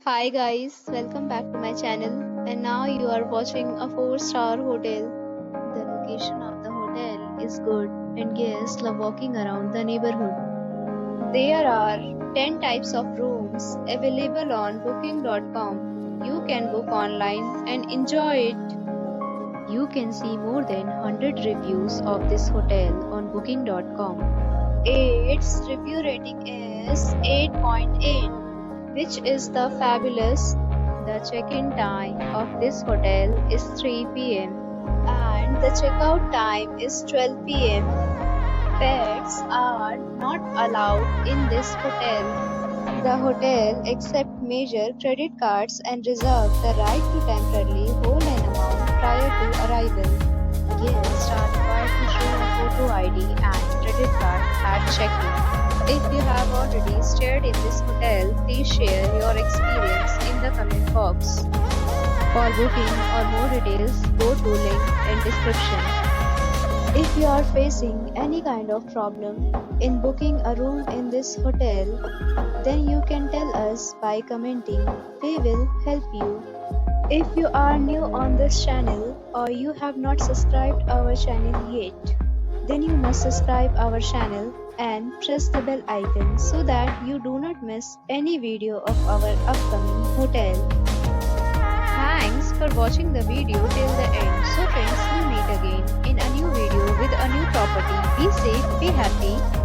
Hi guys, welcome back to my channel. And now you are watching a 4-star hotel. The location of the hotel is good and guests love walking around the neighborhood. There are 10 types of rooms available on booking.com. You can book online and enjoy it. You can see more than 100 reviews of this hotel on booking.com. Its review rating is 8.8, which is the fabulous. The check-in time of this hotel is 3 p.m. and the checkout time is 12 p.m. Pets are not allowed in this hotel. The hotel accepts major credit cards and reserves the right to temporarily hold an amount prior to arrival. Guests are required to show a photo ID and credit card at check-in. If you have already stayed in this hotel, please share your experience in the comment box. For booking or more details, go to link in description. If you are facing any kind of problem in booking a room in this hotel, then you can tell us by commenting. We will help you. If you are new on this channel or you have not subscribed our channel yet, then you must subscribe our channel and press the bell icon so that you do not miss any video of our upcoming hotel. Thanks for watching the video till the end. So friends, we'll meet again in a new video with a new property. Be safe, be happy.